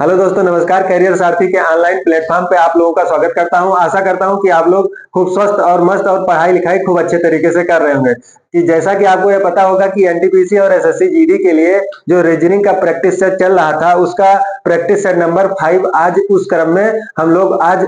Hello दोस्तों, नमस्कार। Career सारथी के ऑनलाइन प्लेटफॉर्म पे आप लोगों का स्वागत करता हूं। आशा करता हूं कि आप लोग खूब स्वस्थ और मस्त और पढ़ाई लिखाई खूब अच्छे तरीके से कर रहे होंगे। कि जैसा कि आपको ये पता होगा कि एनटीपीसी और एसएससी जीडी के लिए जो रीजनिंग का प्रैक्टिस सेट चल रहा था, उसका प्रैक्टिस सेट नंबर 5 आज उस क्रम में हम लोग आज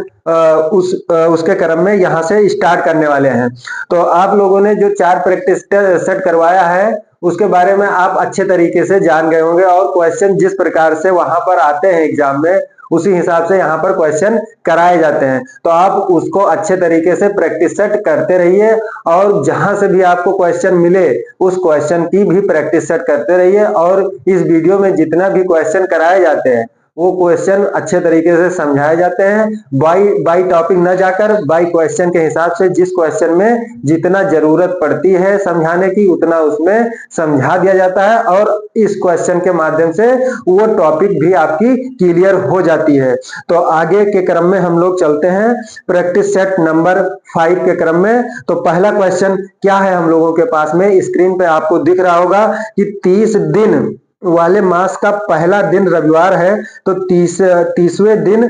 उसके क्रम में यहाँ से स्टार्ट करने वाले हैं। तो आप लोगों ने जो 4 प्रैक्टिस सेट करवाया है उसके बारे में आप अच्छे तरीके से जान गए होंगे और क्वेश्चन जिस प्रकार से वहां पर आते हैं एग्जाम में, उसी हिसाब से यहाँ पर क्वेश्चन कराए जाते हैं। तो आप उसको अच्छे तरीके से प्रैक्टिस सेट करते रहिए और जहां से भी आपको क्वेश्चन मिले उस क्वेश्चन की भी प्रैक्टिस सेट करते रहिए। और इस वीडियो में जितना भी क्वेश्चन कराए जाते हैं वो क्वेश्चन अच्छे तरीके से समझाए जाते हैं, बाई टॉपिक न जाकर बाई क्वेश्चन के हिसाब से। जिस क्वेश्चन में जितना जरूरत पड़ती है समझाने की उतना उसमें समझा दिया जाता है और इस क्वेश्चन के माध्यम से वो टॉपिक भी आपकी क्लियर हो जाती है। तो आगे के क्रम में हम लोग चलते हैं प्रैक्टिस सेट नंबर 5 के क्रम में। तो पहला क्वेश्चन क्या है हम लोगों के पास में, स्क्रीन पे आपको दिख रहा होगा कि 30 दिन वाले मास का पहला दिन रविवार है, तो 30वें दिन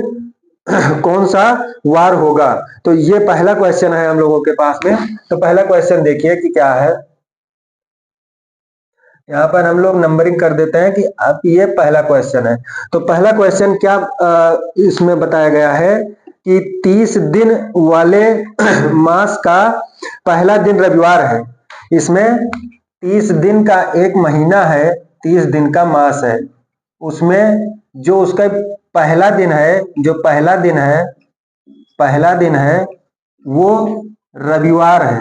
कौन सा वार होगा। तो ये पहला क्वेश्चन है हम लोगों के पास में। तो पहला क्वेश्चन देखिए कि क्या है। यहाँ पर हम लोग नंबरिंग कर देते हैं कि अब ये पहला क्वेश्चन है। तो पहला क्वेश्चन क्या इसमें बताया गया है कि 30 दिन वाले मास का पहला दिन रविवार है। इसमें 30 दिन का एक महीना है, 30 दिन का मास है। उसमें जो उसका पहला दिन है, जो पहला दिन है वो रविवार है,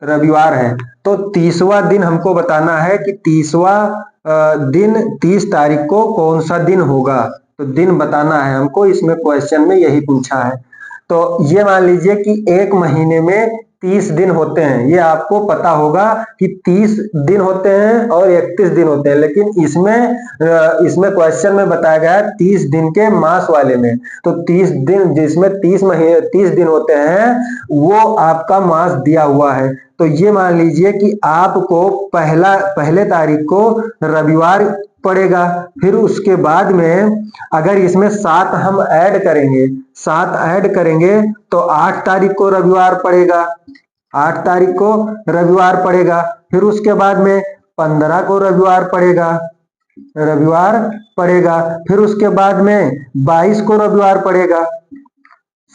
रविवार है। तो 30वां दिन हमको बताना है कि 30वां दिन 30 तारीख को कौन सा दिन होगा। तो दिन बताना है हमको, इसमें क्वेश्चन में यही पूछा है। तो ये मान लीजिए कि एक महीने में 30 दिन होते हैं, ये आपको पता होगा कि 30 दिन होते हैं और 31 दिन होते हैं। लेकिन इसमें क्वेश्चन में बताया गया है 30 दिन के मास वाले में। तो 30 दिन जिसमें 30 दिन होते हैं वो आपका मास दिया हुआ है। तो ये मान लीजिए कि आपको पहले तारीख को रविवार पड़ेगा। फिर उसके बाद में अगर इसमें 7 हम ऐड करेंगे तो 8 तारीख को रविवार पड़ेगा, 8 तारीख को रविवार पड़ेगा। फिर उसके बाद में 15 को रविवार पड़ेगा। फिर उसके बाद में 22 को रविवार पड़ेगा।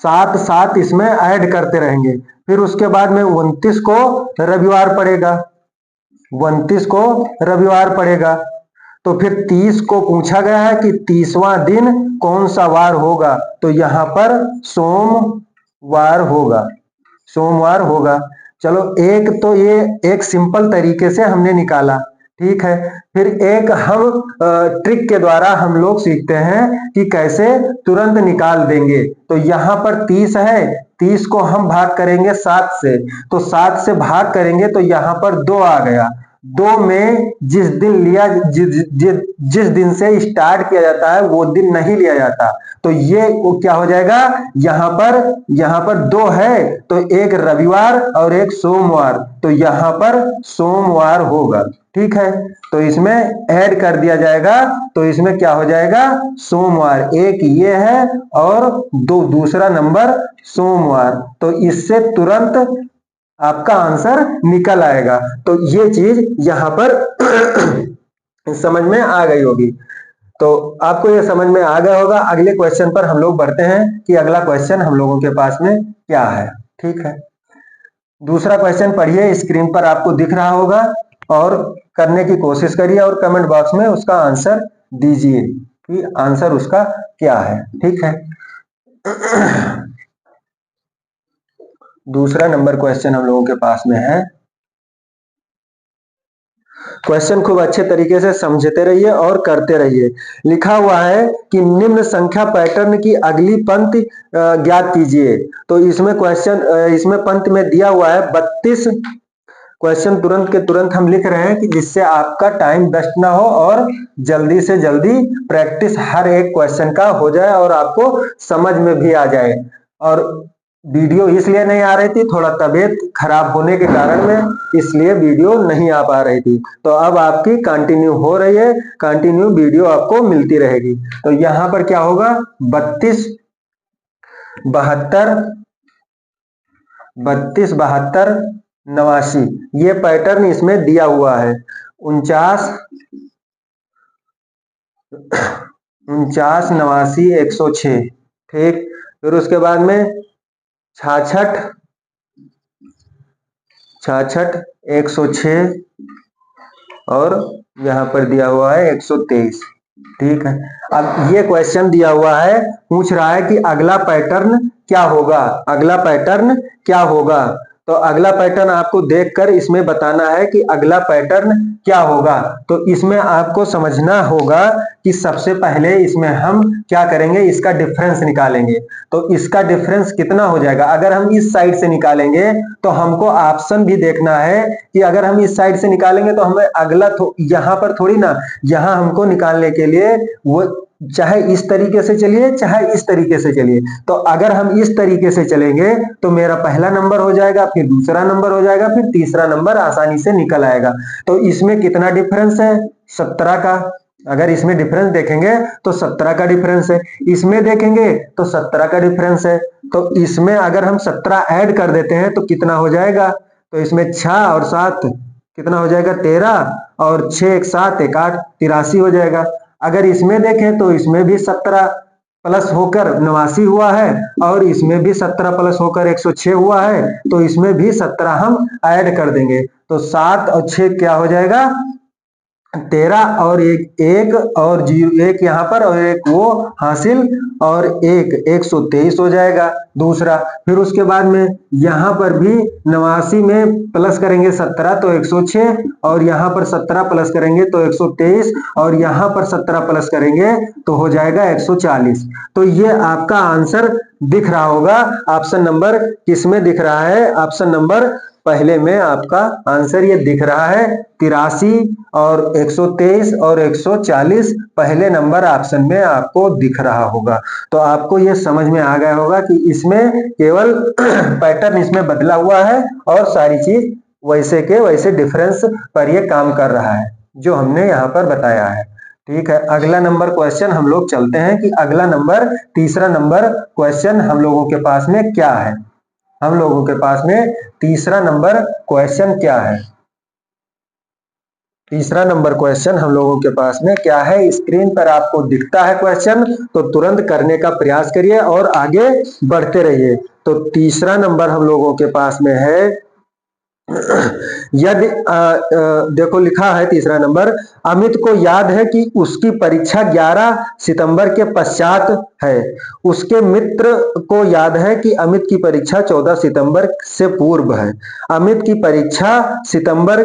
7 इसमें ऐड करते रहेंगे। फिर उसके बाद में 29 को रविवार पड़ेगा। तो फिर 30 को पूछा गया है कि 30वां दिन कौन सा वार होगा। तो यहाँ पर सोमवार होगा। चलो, एक तो ये एक सिंपल तरीके से हमने निकाला, ठीक है। फिर एक हम ट्रिक के द्वारा हम लोग सीखते हैं कि कैसे तुरंत निकाल देंगे। तो यहाँ पर 30 है, 30 को हम भाग करेंगे 7 से, तो 7 से भाग करेंगे तो यहाँ पर 2 आ गया। 2 में जिस दिन से स्टार्ट किया जाता है वो दिन नहीं लिया जाता। तो ये वो क्या हो जाएगा, यहाँ पर 2 है तो एक रविवार और एक सोमवार, तो यहाँ पर सोमवार होगा, ठीक है। तो इसमें ऐड कर दिया जाएगा, तो इसमें क्या हो जाएगा, सोमवार। एक ये है और दूसरा नंबर सोमवार। तो इससे तुरंत आपका आंसर निकल आएगा। तो ये चीज यहां पर समझ में आ गई होगी। तो आपको ये समझ में आ गया होगा। अगले क्वेश्चन पर हम लोग बढ़ते हैं कि अगला क्वेश्चन हम लोगों के पास में क्या है, ठीक है। दूसरा क्वेश्चन पढ़िए, स्क्रीन पर आपको दिख रहा होगा और करने की कोशिश करिए और कमेंट बॉक्स में उसका आंसर दीजिए कि आंसर उसका क्या है, ठीक है। दूसरा नंबर क्वेश्चन हम लोगों के पास में है। क्वेश्चन खूब अच्छे तरीके से समझते रहिए और करते रहिए। लिखा हुआ है कि निम्न संख्या पैटर्न की अगली पंक्ति ज्ञात कीजिए। तो इसमें पंक्ति में दिया हुआ है 32 क्वेश्चन। तुरंत के तुरंत हम लिख रहे हैं कि जिससे आपका टाइम वेस्ट ना हो और जल्दी से जल्दी प्रैक्टिस हर एक क्वेश्चन का हो जाए और आपको समझ में भी आ जाए। और वीडियो इसलिए नहीं आ रही थी, थोड़ा तबीयत खराब होने के कारण में इसलिए वीडियो नहीं आ पा रही थी। तो अब आपकी कंटिन्यू हो रही है, कंटिन्यू वीडियो आपको मिलती रहेगी। तो यहाँ पर क्या होगा, 32 72 32 72 89, ये पैटर्न इसमें दिया हुआ है। 49 89 106, ठीक। फिर उसके बाद में 66 106 और यहाँ पर दिया हुआ है 123, ठीक है। अब ये क्वेश्चन दिया हुआ है, पूछ रहा है कि अगला पैटर्न क्या होगा, अगला पैटर्न क्या होगा। तो अगला पैटर्न आपको देखकर इसमें बताना है कि अगला पैटर्न क्या होगा। तो इसमें आपको समझना होगा कि सबसे पहले इसमें हम क्या करेंगे, इसका डिफरेंस निकालेंगे। तो इसका डिफरेंस कितना हो जाएगा, अगर हम इस साइड से निकालेंगे तो हमको ऑप्शन भी देखना है कि अगर हम इस साइड से निकालेंगे तो हमें अगला यहाँ पर थोड़ी ना, यहाँ हमको निकालने के लिए वो चाहे इस तरीके से चलिए चाहे इस तरीके से चलिए। तो अगर हम इस तरीके से चलेंगे तो मेरा पहला नंबर हो जाएगा, फिर दूसरा नंबर हो जाएगा, फिर तीसरा नंबर आसानी से निकल आएगा। तो इसमें कितना डिफरेंस है, 17 का। अगर इसमें डिफरेंस देखेंगे तो 17 का डिफरेंस है, इसमें देखेंगे तो 17 का डिफरेंस है। तो इसमें अगर हम 17 ऐड कर देते हैं तो कितना हो जाएगा, तो इसमें 6 और 7 कितना हो जाएगा, 13, और 6 1 7 1 8 83 हो जाएगा। अगर इसमें देखें तो इसमें भी 17 प्लस होकर 89 हुआ है, और इसमें भी 17 प्लस होकर 106 हुआ है। तो इसमें भी 17 हम ऐड कर देंगे, तो 7 और 6 क्या हो जाएगा, 13, और एक और 0 1 यहाँ पर और एक वो हासिल, और 123 हो जाएगा दूसरा। फिर उसके बाद में यहाँ पर भी 89 में प्लस करेंगे 17 तो 106, और यहाँ पर 17 प्लस करेंगे तो 123, और यहाँ पर 17 प्लस करेंगे तो हो जाएगा 140। तो ये आपका आंसर दिख रहा होगा। ऑप्शन नंबर किसमें दिख रहा है, ऑप्शन नंबर पहले में आपका आंसर ये दिख रहा है, 83 और 123 और 140 पहले नंबर ऑप्शन में आपको दिख रहा होगा। तो आपको ये समझ में आ गया होगा कि इसमें केवल पैटर्न इसमें बदला हुआ है और सारी चीज वैसे के वैसे डिफरेंस पर ये काम कर रहा है जो हमने यहाँ पर बताया है, ठीक है। अगला नंबर क्वेश्चन हम लोग चलते हैं कि अगला नंबर, तीसरा नंबर क्वेश्चन हम लोगों के पास में क्या है। हम लोगों के पास में तीसरा नंबर क्वेश्चन क्या है, तीसरा नंबर क्वेश्चन हम लोगों के पास में क्या है। स्क्रीन पर आपको दिखता है क्वेश्चन, तो तुरंत करने का प्रयास करिए और आगे बढ़ते रहिए। तो तीसरा नंबर हम लोगों के पास में है, यदि देखो लिखा है तीसरा नंबर, अमित को याद है कि उसकी परीक्षा 11 सितंबर के पश्चात है। उसके मित्र को याद है कि अमित की परीक्षा 14 सितंबर से पूर्व है। अमित की परीक्षा सितंबर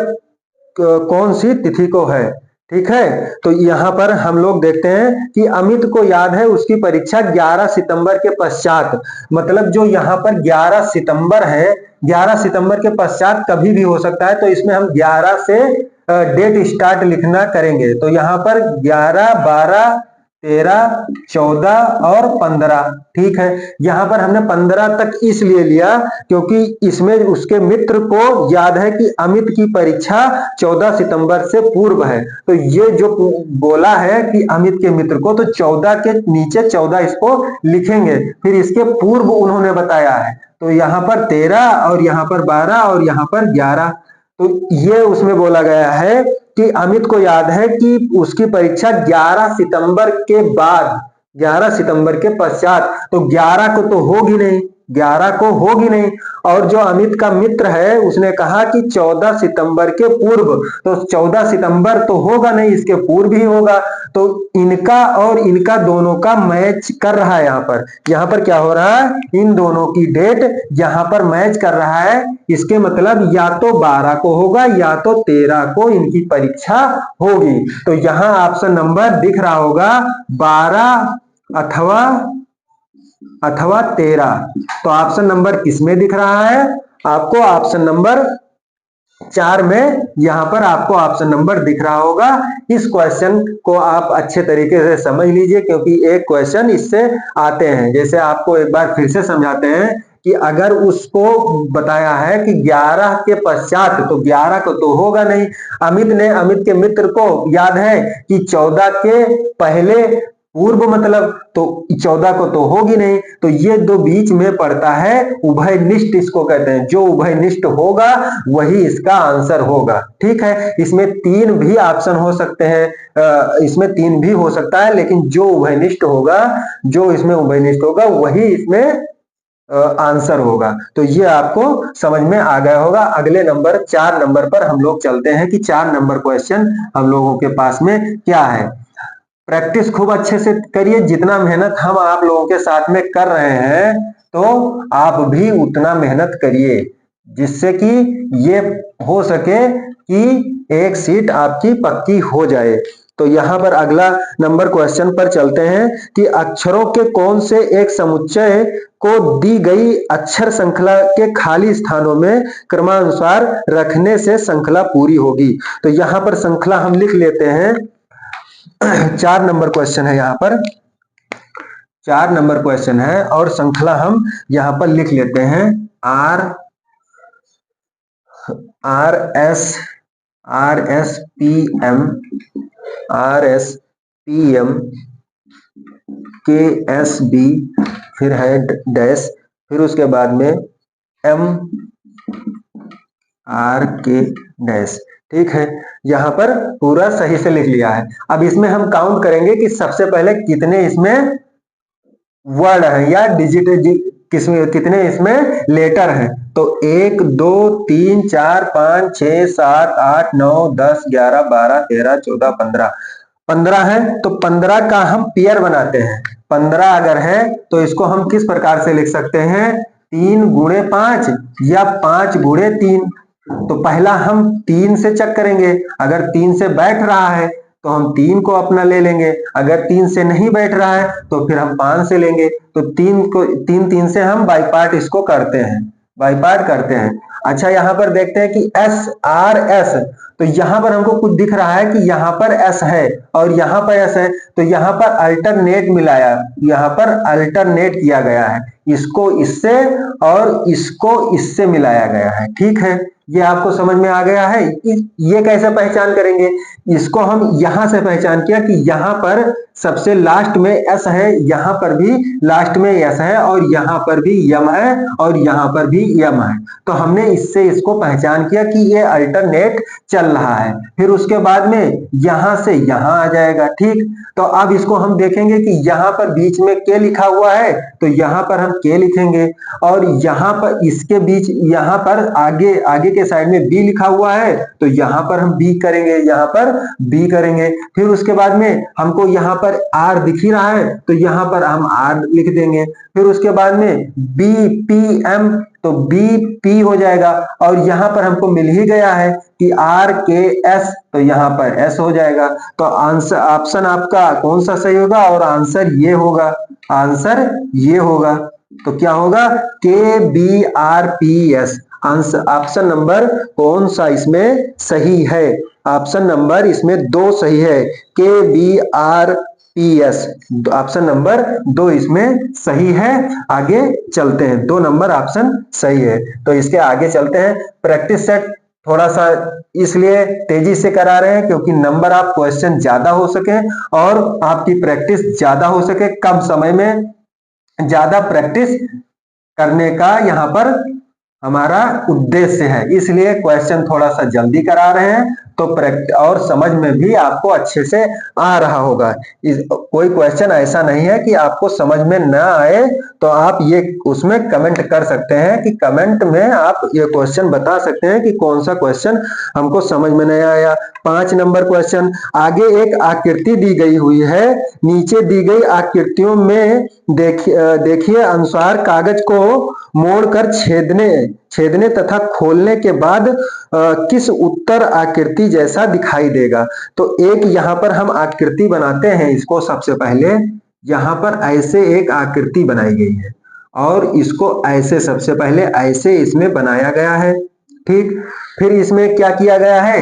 कौन सी तिथि को है, ठीक है। तो यहाँ पर हम लोग देखते हैं कि अमित को याद है उसकी परीक्षा 11 सितंबर के पश्चात, मतलब जो यहाँ पर 11 सितंबर है, 11 सितंबर के पश्चात कभी भी हो सकता है। तो इसमें हम 11 से डेट स्टार्ट लिखना करेंगे। तो यहाँ पर 11 12 13 14 और 15, ठीक है। यहाँ पर हमने 15 तक इसलिए लिया क्योंकि इसमें उसके मित्र को याद है कि अमित की परीक्षा 14 सितंबर से पूर्व है। तो ये जो बोला है कि अमित के मित्र को, तो 14 के नीचे 14 इसको लिखेंगे, फिर इसके पूर्व उन्होंने बताया है। तो यहाँ पर 13 और यहाँ पर 12 और यहाँ पर 11, तो ये उसमें बोला गया है कि अमित को याद है कि उसकी परीक्षा 11 सितंबर के बाद, 11 सितंबर के पश्चात, तो 11 को तो होगी नहीं, 11 को होगी नहीं। और जो अमित का मित्र है उसने कहा कि 14 सितंबर के पूर्व, तो 14 सितंबर तो होगा नहीं, इसके पूर्व ही होगा। तो इनका और इनका दोनों का मैच कर रहा है। यहाँ पर क्या हो रहा है, इन दोनों की डेट यहाँ पर मैच कर रहा है। इसके मतलब या तो 12 को होगा या तो 13 को इनकी परीक्षा होगी। तो यहाँ ऑप्शन नंबर दिख रहा होगा 12 अथवा 13। तो ऑप्शन नंबर किसमें दिख रहा है, आपको ऑप्शन नंबर 4 में यहाँ पर आपको ऑप्शन नंबर दिख रहा होगा। इस क्वेश्चन को आप अच्छे तरीके से समझ लीजिए क्योंकि एक क्वेश्चन इससे आते हैं। जैसे आपको एक बार फिर से समझाते हैं कि अगर उसको बताया है कि 11 के पश्चात, तो 11 को तो होगा नहीं। अमित के मित्र को याद है कि 14 के पहले पूर्व मतलब, तो 14 को तो होगी नहीं। तो ये दो बीच में पड़ता है, उभयनिष्ठ इसको कहते हैं। जो उभयनिष्ठ होगा वही इसका आंसर होगा। ठीक है, इसमें 3 भी ऑप्शन हो सकते हैं, इसमें 3 भी हो सकता है, लेकिन जो उभयनिष्ठ होगा, जो इसमें उभयनिष्ठ होगा वही इसमें आंसर होगा। तो ये आपको समझ में आ गया होगा। अगले नंबर 4 नंबर पर हम लोग चलते हैं कि 4 नंबर क्वेश्चन हम लोगों के पास में क्या है। प्रैक्टिस खूब अच्छे से करिए। जितना मेहनत हम आप लोगों के साथ में कर रहे हैं, तो आप भी उतना मेहनत करिए, जिससे कि ये हो सके कि एक सीट आपकी पक्की हो जाए। तो यहां पर अगला नंबर क्वेश्चन पर चलते हैं कि अक्षरों के कौन से एक समुच्चय को दी गई अक्षर श्रृंखला के खाली स्थानों में क्रमानुसार रखने से श्रृंखला पूरी होगी। तो यहां पर श्रृंखला हम लिख लेते हैं। 4 नंबर क्वेश्चन है, यहाँ पर 4 नंबर क्वेश्चन है और श्रृंखला हम यहाँ पर लिख लेते हैं। RSPM KSB, फिर है डैश, फिर उसके बाद में MRK डैश। ठीक है, यहां पर पूरा सही से लिख लिया है। अब इसमें हम काउंट करेंगे कि सबसे पहले कितने इसमें वर्ड हैं या डिजिट, कितने इसमें लेटर हैं। तो 1 2 3 4 5 6 7 8 9 10 11 12 13 14 15, 15 है। तो 15 का हम पेयर बनाते हैं। 15 अगर है तो इसको हम किस प्रकार से लिख सकते हैं, 3 गुणे 5 या 5 गुणे 3। तो पहला हम 3 से चेक करेंगे। अगर 3 से बैठ रहा है तो हम 3 को अपना ले लेंगे। अगर 3 से नहीं बैठ रहा है तो फिर हम 5 से लेंगे। तो 3 से हम बाई पार्ट इसको करते हैं, बाई पार्ट करते हैं। अच्छा, यहाँ पर देखते हैं कि SRS, तो यहाँ पर हमको कुछ दिख रहा है कि यहाँ पर S है और यहाँ पर S है। तो यहाँ पर अल्टरनेट मिलाया, यहाँ पर अल्टरनेट किया गया है। इसको इससे और इसको इससे मिलाया गया है। ठीक है, ये आपको समझ में आ गया है। ये कैसे पहचान करेंगे, इसको हम यहां से पहचान किया कि यहाँ पर सबसे लास्ट में एस है, यहाँ पर भी लास्ट में एस है और यहाँ पर भी यम है और यहाँ पर भी यम है। तो हमने इससे इसको पहचान किया कि ये अल्टरनेट चल रहा है। फिर उसके बाद में यहां से यहां आ जाएगा। ठीक, तो अब इसको हम देखेंगे कि यहाँ पर बीच में के लिखा हुआ है, तो यहाँ पर हम के लिखेंगे और यहाँ पर इसके बीच, यहाँ पर आगे आगे के साइड में बी लिखा हुआ है, तो यहाँ पर हम बी करेंगे, यहाँ पर बी करेंगे। फिर उसके बाद में हमको यहाँ पर आर दिख ही रहा है, तो यहाँ पर हम आर लिख देंगे। फिर उसके बाद में बी पी एम, तो बी पी हो जाएगा और यहाँ पर हमको मिल ही गया है कि आर के एस, तो यहाँ पर एस हो जाएगा। तो आंसर ऑप्शन आपका कौन सा सही होगा, और आंसर ये होगा, आंसर ये होगा। तो क्या होगा, K B R P S. Answer option number कौन सा इसमें सही है, ऑप्शन नंबर इसमें 2 सही है, K B R P S. Option number 2 इसमें सही है। आगे चलते हैं, 2 नंबर ऑप्शन सही है। तो इसके आगे चलते हैं। प्रैक्टिस सेट थोड़ा सा इसलिए तेजी से करा रहे हैं क्योंकि नंबर आप क्वेश्चन ज्यादा हो सके और आपकी प्रैक्टिस ज्यादा हो सके, कम समय में ज्यादा प्रैक्टिस करने का यहाँ पर हमारा उद्देश्य है। इसलिए क्वेश्चन थोड़ा सा जल्दी करा रहे हैं, तो और समझ में भी आपको अच्छे से आ रहा होगा। कोई क्वेश्चन ऐसा नहीं है कि आपको समझ में ना आए, तो आप ये उसमें कमेंट कर सकते हैं कि कमेंट में आप ये क्वेश्चन बता सकते हैं कि कौन सा क्वेश्चन हमको समझ में नहीं आया। 5 नंबर क्वेश्चन, आगे एक आकृति दी गई हुई है, नीचे दी गई आकृतियों में देखिए अनुसार कागज को मोड़कर छेदने तथा खोलने के बाद किस उत्तर आकृति जैसा दिखाई देगा। तो एक यहाँ पर हम आकृति बनाते हैं। इसको सबसे पहले यहाँ पर ऐसे एक आकृति बनाई गई है और इसको ऐसे सबसे पहले ऐसे इसमें बनाया गया है। ठीक, फिर इसमें क्या किया गया है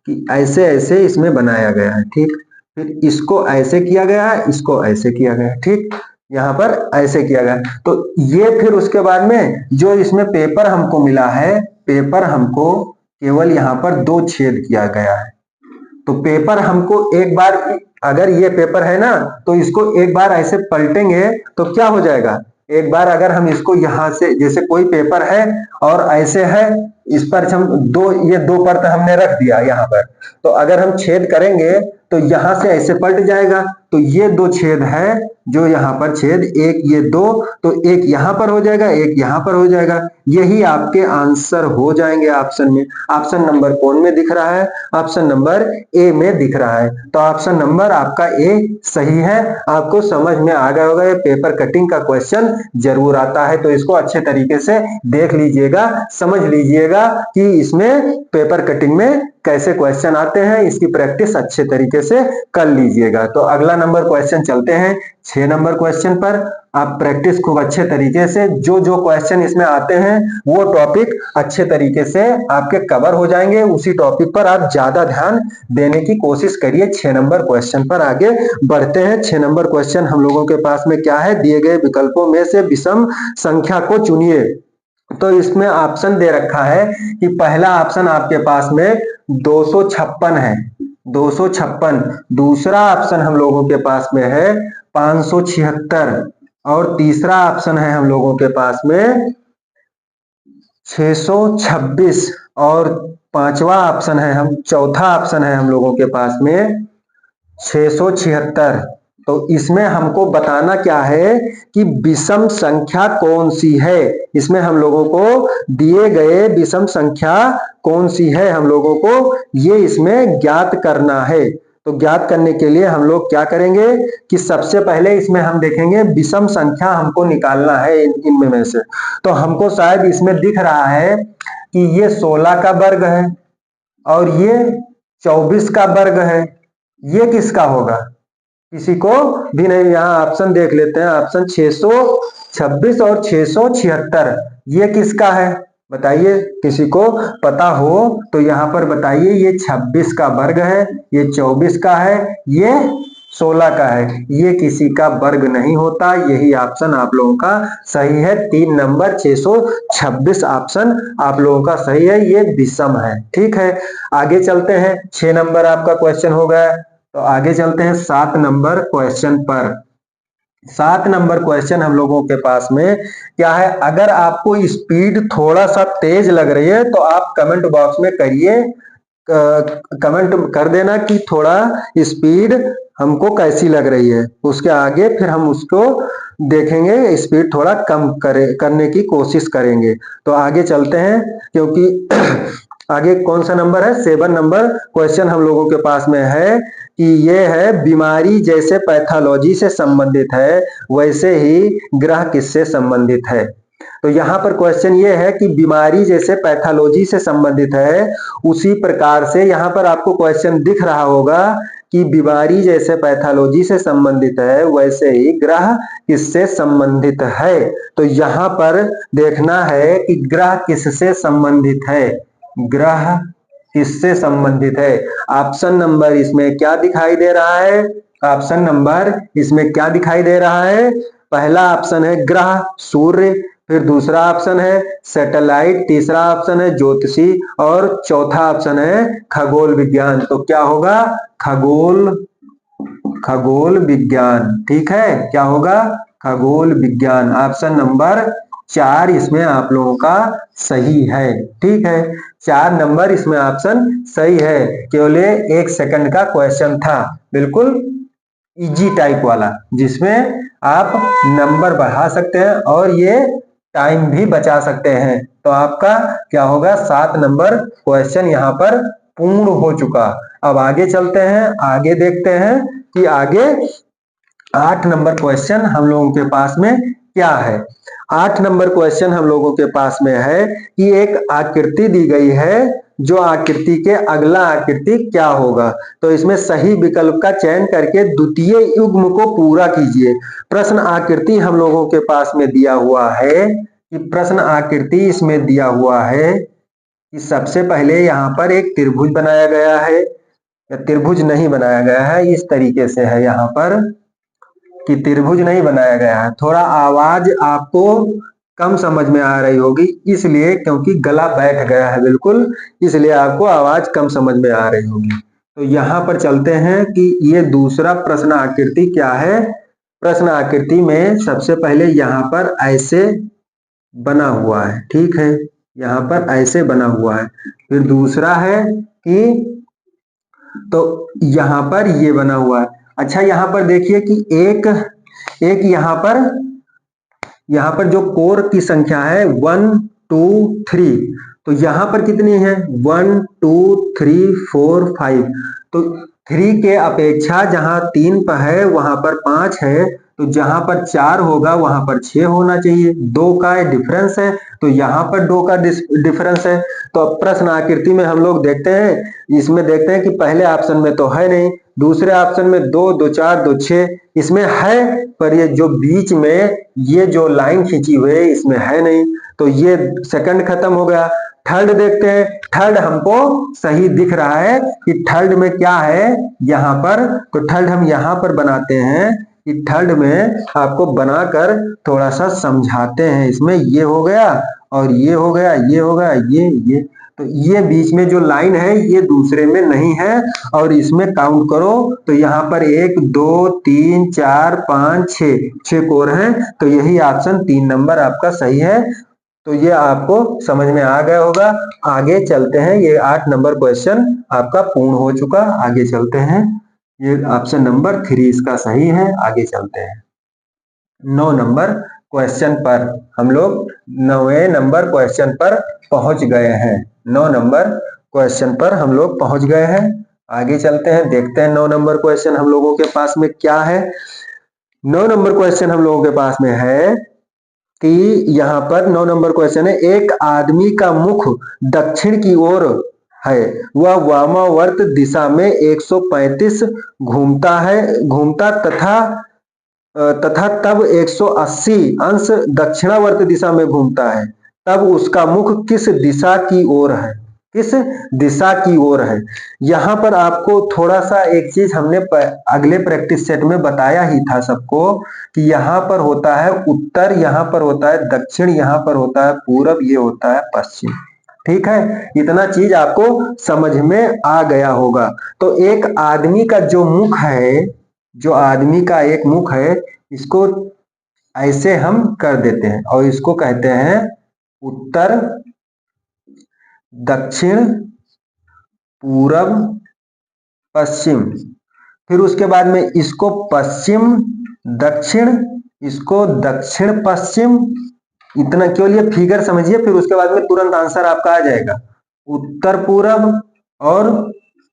कि ऐसे ऐसे इसमें बनाया गया है। ठीक, फिर इसको ऐसे किया गया है, इसको ऐसे किया गया है। ठीक, यहाँ पर ऐसे किया गया। तो ये फिर उसके बाद में जो इसमें पेपर हमको मिला है, पेपर हमको केवल यहाँ पर 2 छेद किया गया है। तो पेपर हमको एक बार, अगर ये पेपर है ना, तो इसको एक बार ऐसे पलटेंगे तो क्या हो जाएगा, एक बार अगर हम इसको यहां से, जैसे कोई पेपर है और ऐसे है, इस पर हम ये दो परत हमने रख दिया यहाँ पर, तो अगर हम छेद करेंगे तो यहां से ऐसे पलट जाएगा। तो ये 2 छेद है, जो यहाँ पर छेद, एक ये 2, तो एक यहां पर हो जाएगा, एक यहां पर हो जाएगा। यही आपके आंसर हो जाएंगे ऑप्शन में। ऑप्शन नंबर कौन में दिख रहा है, ऑप्शन नंबर ए में दिख रहा है। तो ऑप्शन नंबर आपका ए सही है। आपको समझ में आ गया होगा, ये पेपर कटिंग का क्वेश्चन जरूर आता है, तो इसको अच्छे तरीके से देख लीजिएगा, समझ लीजिएगा कि इसमें पेपर कटिंग में कैसे क्वेश्चन आते हैं, इसकी प्रैक्टिस अच्छे तरीके से कर लीजिएगा। तो अगला नंबर क्वेश्चन चलते हैं 6 नंबर क्वेश्चन पर। आप प्रैक्टिस खूब अच्छे तरीके से, जो जो क्वेश्चन इसमें आते हैं वो टॉपिक अच्छे तरीके से आपके कवर हो जाएंगे, उसी टॉपिक पर आप ज्यादा ध्यान देने की कोशिश करिए। 6 नंबर क्वेश्चन पर आगे बढ़ते हैं। 6 नंबर क्वेश्चन हम लोगों के पास में क्या है, दिए गए विकल्पों में से विषम संख्या को चुनिए। तो इसमें ऑप्शन दे रखा है कि पहला ऑप्शन आपके पास में 256 है, 256। दूसरा ऑप्शन हम लोगों के पास में है 576, और तीसरा ऑप्शन है हम लोगों के पास में 626, और पांचवा ऑप्शन है, चौथा ऑप्शन है हम लोगों के पास में 676। तो इसमें हमको बताना क्या है कि विषम संख्या कौन सी है, इसमें हम लोगों को दिए गए विषम संख्या कौन सी है, हम लोगों को ये इसमें ज्ञात करना है। तो ज्ञात करने के लिए हम लोग क्या करेंगे कि सबसे पहले इसमें हम देखेंगे विषम संख्या हमको निकालना है इनमें में से। तो हमको शायद इसमें दिख रहा है कि ये 16 का वर्ग है और ये 24 का वर्ग है, ये किसका होगा, किसी को भी नहीं। यहाँ ऑप्शन देख लेते हैं, ऑप्शन 626 और 676, ये किसका है बताइए, किसी को पता हो तो यहाँ पर बताइए। ये 26 का वर्ग है, ये 24 का है, ये 16 का है, ये किसी का वर्ग नहीं होता। यही ऑप्शन आप लोगों का सही है। 3 नंबर 626 ऑप्शन आप लोगों का सही है, ये विषम है। ठीक है, आगे चलते हैं। 6 नंबर आपका क्वेश्चन हो गया। तो आगे चलते हैं 7 नंबर क्वेश्चन पर। 7 नंबर क्वेश्चन हम लोगों के पास में क्या है, अगर आपको स्पीड थोड़ा सा तेज लग रही है तो आप कमेंट बॉक्स में करिए, कमेंट कर देना कि थोड़ा स्पीड हमको कैसी लग रही है। उसके आगे फिर हम उसको देखेंगे, स्पीड थोड़ा कम करने की कोशिश करेंगे। तो आगे चलते हैं, क्योंकि आगे कौन सा नंबर है, 7 नंबर क्वेश्चन हम लोगों के पास में है कि ये है बीमारी जैसे पैथोलॉजी से संबंधित है वैसे ही ग्रह किससे संबंधित है। तो यहाँ पर क्वेश्चन ये है कि बीमारी जैसे पैथोलॉजी से संबंधित है, उसी प्रकार से यहाँ पर आपको क्वेश्चन दिख रहा होगा कि बीमारी जैसे पैथोलॉजी से संबंधित है वैसे ही ग्रह किससे संबंधित है। तो यहाँ पर देखना है कि ग्रह किससे संबंधित है, ग्रह किससे संबंधित है। ऑप्शन नंबर इसमें क्या दिखाई दे रहा है, ऑप्शन नंबर इसमें क्या दिखाई दे रहा है, पहला ऑप्शन है ग्रह सूर्य, फिर दूसरा ऑप्शन है सैटेलाइट, तीसरा ऑप्शन है ज्योतिषी, और चौथा ऑप्शन है खगोल विज्ञान। तो क्या होगा, खगोल विज्ञान। ठीक है, क्या होगा, खगोल विज्ञान। ऑप्शन नंबर 4 इसमें आप लोगों का सही है। ठीक है, 4 नंबर इसमें ऑप्शन सही है। केवल 1 सेकंड का क्वेश्चन था, बिल्कुल इजी टाइप वाला, जिसमें आप नंबर बढ़ा सकते हैं और ये टाइम भी बचा सकते हैं। तो आपका क्या होगा, 7 नंबर क्वेश्चन यहाँ पर पूर्ण हो चुका। अब आगे चलते हैं, आगे देखते हैं कि आगे 8 नंबर क्वेश्चन हम लोगों के पास में क्या है। 8 नंबर क्वेश्चन हम लोगों के पास में है कि एक आकृति दी गई है, जो आकृति के अगला आकृति क्या होगा। तो इसमें सही विकल्प का चयन करके द्वितीय युग्म को पूरा कीजिए। प्रश्न आकृति हम लोगों के पास में दिया हुआ है कि प्रश्न आकृति इसमें दिया हुआ है कि सबसे पहले यहाँ पर एक त्रिभुज बनाया गया है, या त्रिभुज नहीं बनाया गया है, इस तरीके से है यहाँ पर कि त्रिभुज नहीं बनाया गया है। थोड़ा आवाज आपको कम समझ में आ रही होगी, इसलिए क्योंकि गला बैठ गया है बिल्कुल, इसलिए आपको आवाज कम समझ में आ रही होगी। तो यहाँ पर चलते हैं कि ये दूसरा प्रश्न आकृति क्या है। प्रश्न आकृति में सबसे पहले यहाँ पर ऐसे बना हुआ है, ठीक है, यहाँ पर ऐसे बना हुआ है। फिर दूसरा है कि तो यहाँ पर ये बना हुआ है। अच्छा यहाँ पर देखिए कि एक यहाँ पर जो कोर की संख्या है 1 2 3, तो यहाँ पर कितनी है 1 2 3 4 5, तो 3 के अपेक्षा जहां 3 पर है वहां पर 5 है, तो जहां पर 4 होगा वहां पर 6 होना चाहिए। 2 का डिफरेंस है, तो यहाँ पर 2 का डिफरेंस है। तो अब प्रश्न आकृति में हम लोग देखते हैं, इसमें देखते हैं कि पहले ऑप्शन में तो है नहीं, दूसरे ऑप्शन में 2 2 4 2 6 इसमें है, पर ये जो बीच में ये जो लाइन खींची हुई है इसमें है नहीं, तो ये सेकंड खत्म हो गया। थर्ड देखते हैं, थर्ड हमको सही दिख रहा है कि थर्ड में क्या है यहाँ पर, तो थर्ड हम यहाँ पर बनाते हैं कि थर्ड में आपको बनाकर थोड़ा सा समझाते हैं। इसमें ये हो गया और ये हो गया, ये हो गया, ये तो ये बीच में जो लाइन है ये दूसरे में नहीं है, और इसमें काउंट करो तो यहाँ पर 1 2 3 4 5 6 कोर हैं, तो यही ऑप्शन 3 नंबर आपका सही है। तो ये आपको समझ में आ गया होगा। आगे चलते हैं, ये 8 नंबर क्वेश्चन आपका पूर्ण हो चुका। आगे चलते हैं, ये ऑप्शन नंबर 3 इसका सही है। आगे चलते हैं 9 नंबर क्वेश्चन पर, हम लोग 9वें नंबर क्वेश्चन पर पहुंच गए हैं। 9 नंबर क्वेश्चन पर हम लोग पहुंच गए हैं। आगे चलते हैं, देखते हैं 9 नंबर क्वेश्चन हम लोगों के पास में क्या है। 9 नंबर क्वेश्चन हम लोगों के पास में है कि यहाँ पर 9 नंबर क्वेश्चन है, एक आदमी का मुख दक्षिण की ओर है, वह वामावर्त दिशा में 135 घूमता तथा तब 180 अंश दक्षिणावर्त दिशा में घूमता है, तब उसका मुख किस दिशा की ओर है, किस दिशा की ओर है। यहाँ पर आपको थोड़ा सा एक चीज हमने अगले प्रैक्टिस सेट में बताया ही था सबको कि यहाँ पर होता है उत्तर, यहाँ पर होता है दक्षिण, यहाँ पर होता है पूरब, ये होता है पश्चिम। ठीक है, इतना चीज आपको समझ में आ गया होगा। तो एक आदमी का जो मुख है, जो आदमी का एक मुख है, इसको ऐसे हम कर देते हैं और इसको कहते हैं उत्तर, दक्षिण, पूरब, पश्चिम। फिर उसके बाद में इसको पश्चिम दक्षिण, इसको दक्षिण पश्चिम। इतना केवल ये फिगर समझिए, फिर उसके बाद में तुरंत आंसर आपका आ जाएगा, उत्तर पूरब और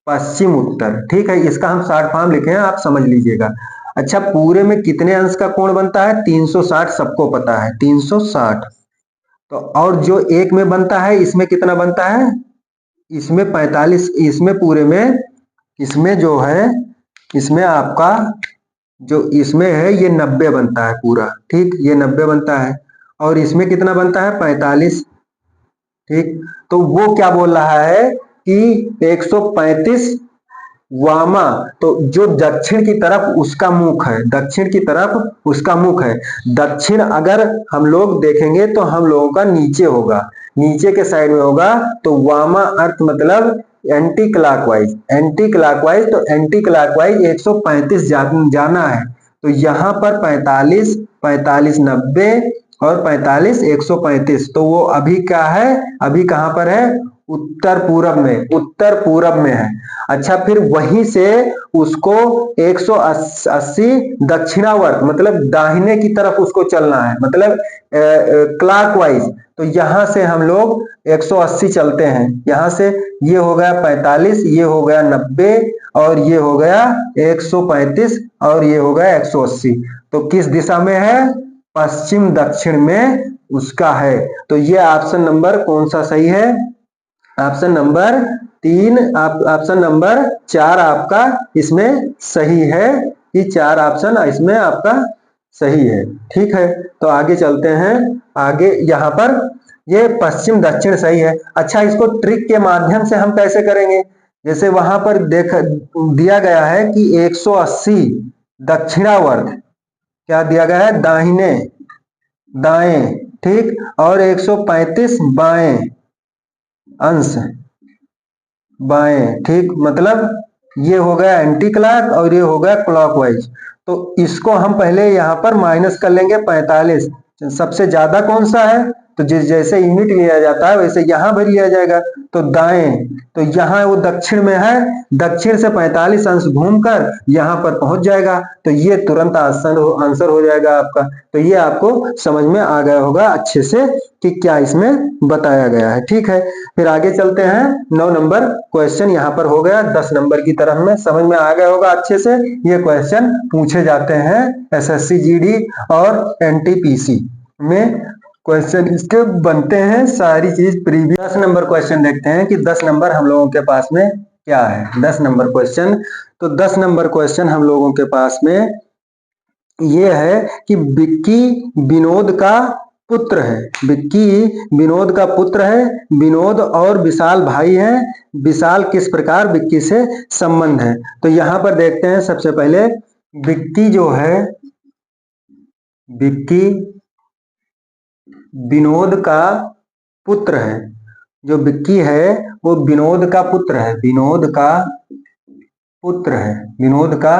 पश्चिम उत्तर। ठीक है, इसका हम शॉर्ट फॉर्म लिखे हैं, आप समझ लीजिएगा। अच्छा, पूरे में कितने अंश का कोण बनता है, 360, सबको पता है 360। तो और जो एक में बनता है, इसमें कितना बनता है, इसमें 45, इसमें पूरे में, इसमें जो है, इसमें आपका जो इसमें है ये 90 बनता है पूरा। ठीक, ये 90 बनता है, और इसमें कितना बनता है 45। ठीक, तो वो क्या बोल रहा है कि 135 वामा, तो जो दक्षिण की तरफ उसका मुख है, दक्षिण की तरफ उसका मुख है। दक्षिण अगर हम लोग देखेंगे तो हम लोगों का नीचे होगा, नीचे के साइड में होगा, तो वामा अर्थ मतलब एंटी क्लॉकवाइज, एंटी क्लॉकवाइज, तो एंटी क्लॉकवाइज 135 जाना है। तो यहाँ पर 45 45 90 और 45 135, तो वो अभी क्या है, अभी कहां पर है, उत्तर पूरब में, उत्तर पूरब में है। अच्छा, फिर वहीं से उसको 180 दक्षिणावर्त मतलब दाहिने की तरफ उसको चलना है, मतलब क्लॉकवाइज। तो यहां से हम लोग 180 चलते हैं, यहां से ये हो गया 45, ये हो गया 90 और ये हो गया 135 और ये हो गया 180। तो किस दिशा में है, पश्चिम दक्षिण में उसका है। तो ये ऑप्शन नंबर कौन सा सही है, ऑप्शन नंबर 3, ऑप्शन नंबर 4 आपका इसमें सही है, कि 4 ऑप्शन इसमें आपका सही है। ठीक है, तो आगे चलते हैं। आगे यहाँ पर ये पश्चिम दक्षिण सही है। अच्छा, इसको ट्रिक के माध्यम से हम कैसे करेंगे, जैसे वहां पर दिया गया है कि 180 दक्षिणावर्त, क्या दिया गया है, दाहिने दाएं, ठीक, और 135 बाएं अंश बाएं, ठीक, मतलब ये हो गया एंटी क्लॉक और ये हो गया क्लॉकवाइज। तो इसको हम पहले यहाँ पर माइनस कर लेंगे 45, सबसे ज्यादा कौन सा है, तो जैसे यूनिट लिया जाता है वैसे यहाँ भी लिया जाएगा। तो दाएं, तो यहाँ वो दक्षिण में है, दक्षिण से 45 अंश घूमकर यहाँ पर पहुंच जाएगा, तो ये तुरंत आंसर हो जाएगा आपका। तो ये आपको समझ में आ गया होगा अच्छे से कि क्या इसमें बताया गया है, ठीक है। फिर आगे चलते हैं, 9 नंबर क्वेश्चन यहाँ पर हो गया 10 नंबर की तरफ में, समझ में आ गया होगा अच्छे से। ये क्वेश्चन पूछे जाते हैं एसएससी जीडी और एनटीपीसी में, क्वेश्चन इसके बनते हैं, सारी चीज प्रीवियस। 10 नंबर क्वेश्चन देखते हैं कि 10 नंबर हम लोगों के पास में क्या है। 10 नंबर क्वेश्चन, तो 10 नंबर क्वेश्चन हम लोगों के पास में ये है कि विक्की विनोद का पुत्र है। विक्की विनोद का पुत्र है, विनोद और विशाल भाई हैं। विशाल किस प्रकार विक्की से संबंध है, तो यहां पर देखते हैं। सबसे पहले विक्की जो है, विक्की विनोद का पुत्र है। जो विक्की है वो विनोद का पुत्र है, विनोद का पुत्र है, विनोद का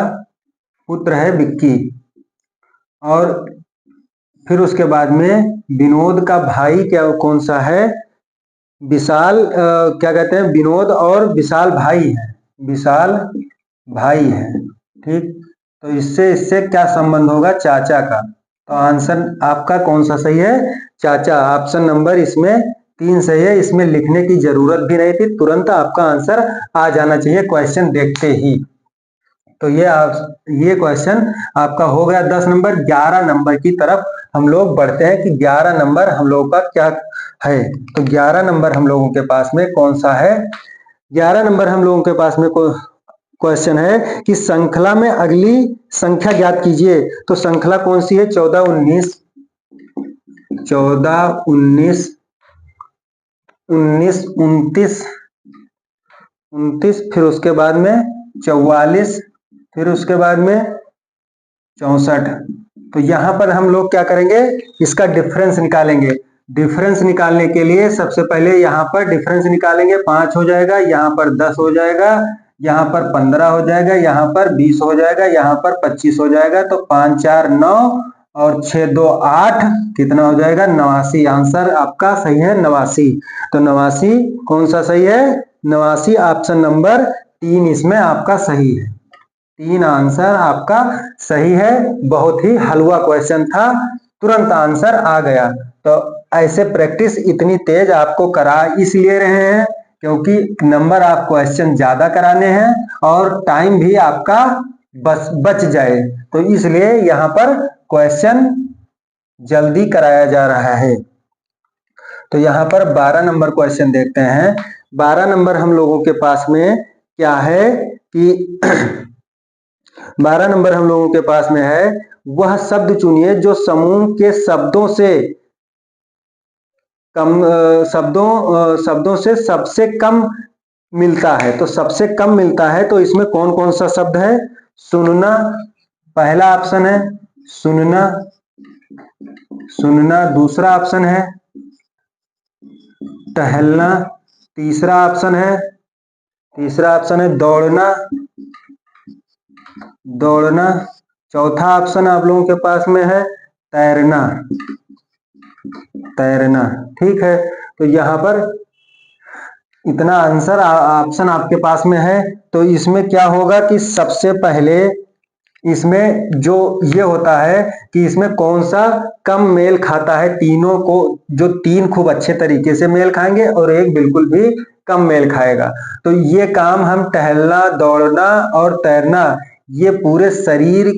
पुत्र है विक्की। और फिर उसके बाद में विनोद का भाई क्या कौन सा है, विशाल, क्या कहते हैं, विनोद और विशाल भाई है, विशाल भाई है, ठीक। तो इससे इससे क्या संबंध होगा, चाचा का। तो आंसर आपका कौन सा सही है, चाचा। ऑप्शन नंबर इसमें 3 सही है, इसमें लिखने की जरूरत भी नहीं थी, तुरंत आपका आंसर आ जाना चाहिए क्वेश्चन देखते ही। तो ये क्वेश्चन आपका हो गया 10 नंबर। 11 नंबर की तरफ हम लोग बढ़ते हैं कि 11 नंबर हम लोगों का क्या है। तो 11 नंबर हम लोगों के पास में कौन सा है, 11 नंबर हम लोगों के पास में क्वेश्चन है कि श्रृंखला में अगली संख्या ज्ञात कीजिए। तो श्रृंखला कौन सी है, 14 19 14 19 19 29 29, फिर उसके बाद में 44, फिर उसके बाद में 64। तो यहां पर हम लोग क्या करेंगे, इसका डिफरेंस निकालेंगे। डिफरेंस निकालने के लिए सबसे पहले यहाँ पर डिफरेंस निकालेंगे, 5 हो जाएगा, यहाँ पर 10 हो जाएगा, यहाँ पर 15 हो जाएगा, यहाँ पर 20 हो जाएगा, यहाँ पर 25 हो जाएगा। तो 5 4 9 और 6 2 8, कितना हो जाएगा, 89। आंसर आपका सही है 89। तो 89 कौन सा सही है, 89 ऑप्शन नंबर 3 इसमें आपका सही है। 3 आंसर आपका सही है। बहुत ही हलवा क्वेश्चन था, तुरंत आंसर आ गया। तो ऐसे प्रैक्टिस इतनी तेज आपको करा इसलिए रहे हैं क्योंकि नंबर आप क्वेश्चन ज्यादा कराने हैं और टाइम भी आपका बच जाए, तो इसलिए यहाँ पर क्वेश्चन जल्दी कराया जा रहा है। तो यहाँ पर 12 नंबर क्वेश्चन देखते हैं। 12 नंबर हम लोगों के पास में क्या है कि 12 नंबर हम लोगों के पास में है, वह शब्द चुनिए जो समूह के शब्दों से सबसे कम मिलता है। तो सबसे कम मिलता है, तो इसमें कौन कौन सा शब्द है, सुनना पहला ऑप्शन है, सुनना, सुनना दूसरा ऑप्शन है, टहलना तीसरा ऑप्शन है, दौड़ना, दौड़ना चौथा ऑप्शन आप लोगों के पास में है, तैरना, तैरना, ठीक है। तो यहाँ पर इतना आंसर ऑप्शन आपके पास में है। तो इसमें क्या होगा कि सबसे पहले इसमें जो ये होता है कि इसमें कौन सा कम मेल खाता है, तीनों को, जो 3 खूब अच्छे तरीके से मेल खाएंगे और एक बिल्कुल भी कम मेल खाएगा। तो ये काम हम टहलना, दौड़ना और तैरना, ये पूरे शरीर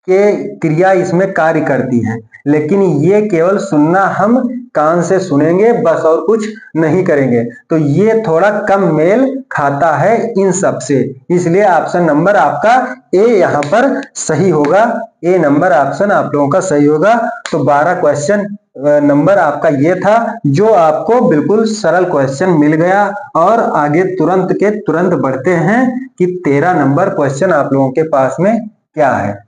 के क्रिया इसमें कार्य करती है, लेकिन ये केवल सुनना हम कान से सुनेंगे बस और कुछ नहीं करेंगे। तो ये थोड़ा कम मेल खाता है इन सब से, इसलिए ऑप्शन नंबर आपका ए यहाँ पर सही होगा। ए नंबर ऑप्शन आप लोगों का सही होगा। तो 12 क्वेश्चन नंबर आपका ये था, जो आपको बिल्कुल सरल क्वेश्चन मिल गया। और आगे तुरंत के तुरंत बढ़ते हैं कि 13 नंबर क्वेश्चन आप लोगों के पास में क्या है।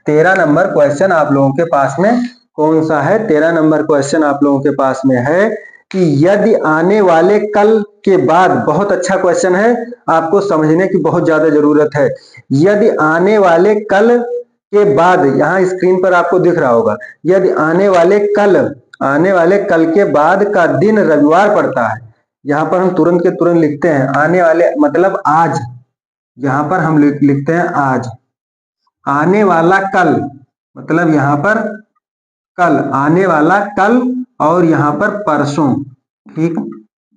13 नंबर क्वेश्चन आप लोगों के पास में कौन सा है? 13 नंबर क्वेश्चन आप लोगों के पास में है कि यदि आने वाले कल के बाद, बहुत अच्छा क्वेश्चन है, आपको समझने की बहुत ज्यादा जरूरत है। यदि आने वाले कल के बाद, यहाँ स्क्रीन पर आपको दिख रहा होगा, यदि आने वाले कल के बाद का दिन रविवार पड़ता है, यहाँ पर हम तुरंत के तुरंत लिखते हैं आने वाले मतलब आज, यहाँ पर हम लिखते हैं आज। आने वाला कल मतलब यहाँ पर कल, आने वाला कल, और यहाँ पर परसों, ठीक,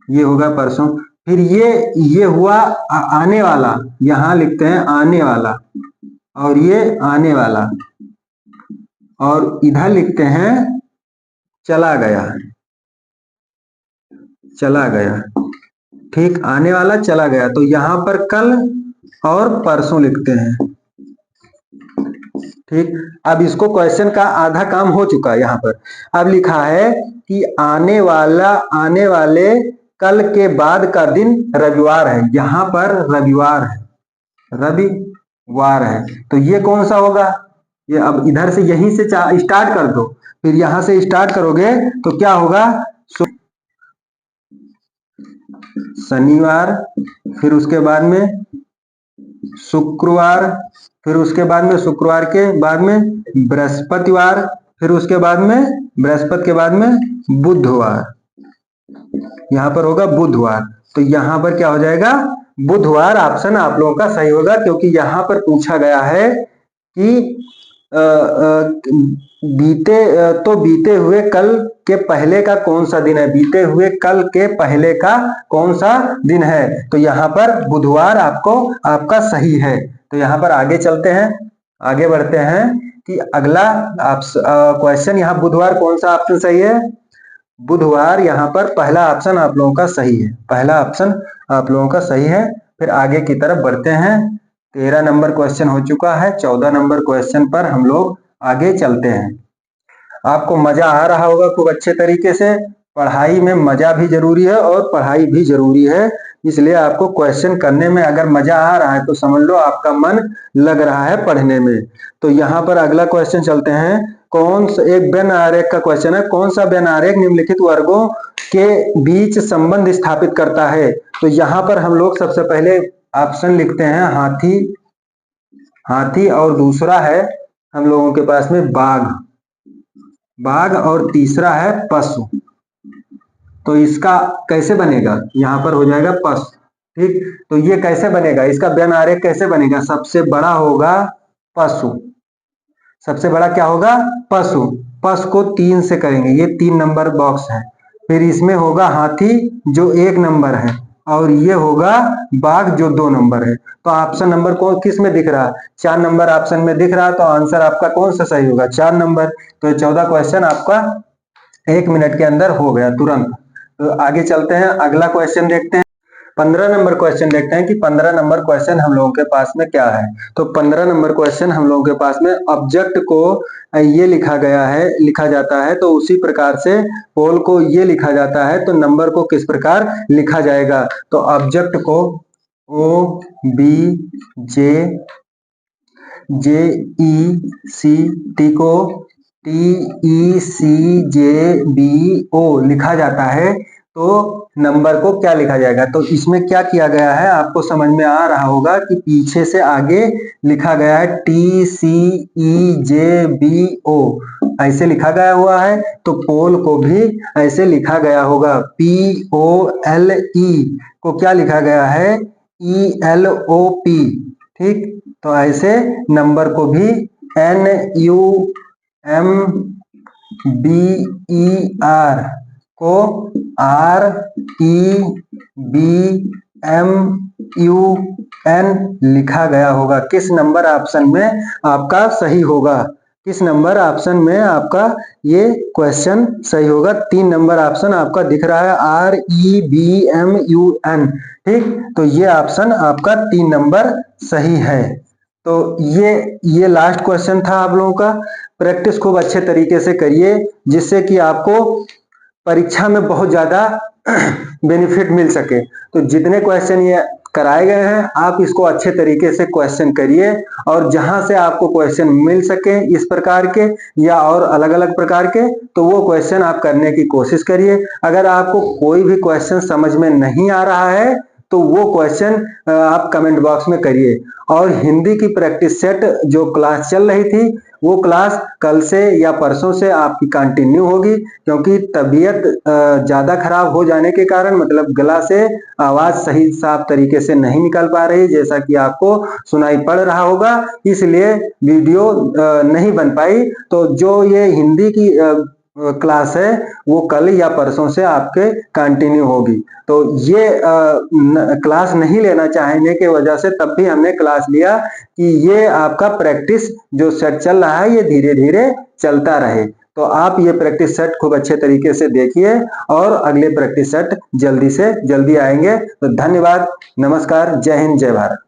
ये होगा परसों। फिर ये हुआ आने वाला, यहाँ लिखते हैं आने वाला, और ये आने वाला, और इधर लिखते हैं चला गया, चला गया, ठीक, आने वाला चला गया। तो यहाँ पर कल और परसों लिखते हैं, ठीक। अब इसको क्वेश्चन का आधा काम हो चुका है। यहाँ पर अब लिखा है कि आने वाले कल के बाद का दिन रविवार है, यहाँ पर रविवार है, तो ये कौन सा होगा? ये अब इधर से यहीं से स्टार्ट कर दो, फिर यहां से स्टार्ट करोगे तो क्या होगा? शनिवार, फिर उसके बाद में शुक्रवार, फिर उसके बाद में शुक्रवार के बाद में बृहस्पतिवार, फिर उसके बाद में बृहस्पति के बाद में बुधवार, यहाँ पर होगा बुधवार। तो यहाँ पर क्या हो जाएगा? बुधवार ऑप्शन आप लोगों का सही होगा, क्योंकि यहाँ पर पूछा गया है कि बीते हुए कल के पहले का कौन सा दिन है? बीते हुए कल के पहले का कौन सा दिन है? तो यहाँ पर बुधवार आपका सही है। तो यहाँ पर आगे चलते हैं, आगे बढ़ते हैं कि अगला क्वेश्चन, यहाँ बुधवार कौन सा ऑप्शन सही है? बुधवार यहाँ पर पहला ऑप्शन आप लोगों का सही है, पहला ऑप्शन आप लोगों का सही है। फिर आगे की तरफ बढ़ते हैं। 13 नंबर क्वेश्चन हो चुका है, 14 नंबर क्वेश्चन पर हम लोग आगे चलते हैं। आपको मजा आ रहा होगा खूब अच्छे तरीके से। पढ़ाई में मजा भी जरूरी है और पढ़ाई भी जरूरी है, इसलिए आपको क्वेश्चन करने में अगर मजा आ रहा है तो समझ लो आपका मन लग रहा है पढ़ने में। तो यहाँ पर अगला क्वेश्चन चलते हैं। कौन सा एक व्यन आरेख का क्वेश्चन है, कौन सा व्यन आरेख निम्नलिखित वर्गों के बीच संबंध स्थापित करता है? तो यहाँ पर हम लोग सबसे पहले ऑप्शन लिखते हैं हाथी, और दूसरा है हम लोगों के पास में बाघ, और तीसरा है पशु। तो इसका कैसे बनेगा? यहाँ पर हो जाएगा पशु, ठीक। तो ये कैसे बनेगा? इसका व्यन आरेख कैसे बनेगा? सबसे बड़ा होगा पशु, सबसे बड़ा क्या होगा? पशु को 3 से करेंगे, ये 3 नंबर बॉक्स है। फिर इसमें होगा हाथी जो 1 नंबर है, और ये होगा बाघ जो 2 नंबर है। तो ऑप्शन नंबर को किस में दिख रहा है? 4 नंबर ऑप्शन में दिख रहा है। तो आंसर आपका कौन सा सही होगा? 4 नंबर। तो 14 क्वेश्चन आपका 1 मिनट के अंदर हो गया तुरंत। तो आगे चलते हैं, अगला क्वेश्चन देखते हैं। 15 नंबर क्वेश्चन देखते हैं कि 15 नंबर क्वेश्चन हम लोगों के पास में क्या है। तो 15 नंबर क्वेश्चन हम लोगों के पास में ऑब्जेक्ट को ये लिखा जाता है, तो उसी प्रकार से पोल को ये लिखा जाता है, तो नंबर को किस प्रकार लिखा जाएगा? तो ऑब्जेक्ट को OBJECT को TECJBO लिखा जाता है, तो नंबर को क्या लिखा जाएगा? तो इसमें क्या किया गया है आपको समझ में आ रहा होगा कि पीछे से आगे लिखा गया है TCEJBO, ऐसे लिखा गया हुआ है। तो पोल को भी ऐसे लिखा गया होगा, POLE को क्या लिखा गया है? ELOP, ठीक। तो ऐसे नंबर को भी NUMBER को REBMUN लिखा गया होगा। किस नंबर ऑप्शन में आपका सही होगा? किस नंबर ऑप्शन में आपका ये क्वेश्चन सही होगा? 3 नंबर ऑप्शन आपका दिख रहा है, REBMUN, ठीक। तो ये ऑप्शन आपका 3 नंबर सही है। तो ये लास्ट क्वेश्चन था आप लोगों का। प्रैक्टिस खूब अच्छे तरीके से करिए, जिससे कि आपको परीक्षा में बहुत ज्यादा बेनिफिट मिल सके। तो जितने क्वेश्चन ये कराए गए हैं, आप इसको अच्छे तरीके से क्वेश्चन करिए और जहां से आपको क्वेश्चन मिल सके इस प्रकार के या और अलग अलग प्रकार के, तो वो क्वेश्चन आप करने की कोशिश करिए। अगर आपको कोई भी क्वेश्चन समझ में नहीं आ रहा है तो वो क्वेश्चन आप कमेंट बॉक्स में करिए। और हिंदी की प्रैक्टिस सेट जो क्लास चल रही थी वो क्लास कल से या परसों से आपकी कंटिन्यू होगी, क्योंकि तबीयत ज्यादा खराब हो जाने के कारण मतलब गला से आवाज सही साफ तरीके से नहीं निकल पा रही, जैसा कि आपको सुनाई पड़ रहा होगा, इसलिए वीडियो नहीं बन पाई। तो जो ये हिंदी की क्लास है वो कल या परसों से आपके कंटिन्यू होगी। तो ये क्लास नहीं लेना चाहने के वजह से तब भी हमने क्लास लिया कि ये आपका प्रैक्टिस जो सेट चल रहा है ये धीरे धीरे चलता रहे। तो आप ये प्रैक्टिस सेट खूब अच्छे तरीके से देखिए और अगले प्रैक्टिस सेट जल्दी से जल्दी आएंगे। तो धन्यवाद, नमस्कार, जय हिंद, जय भारत।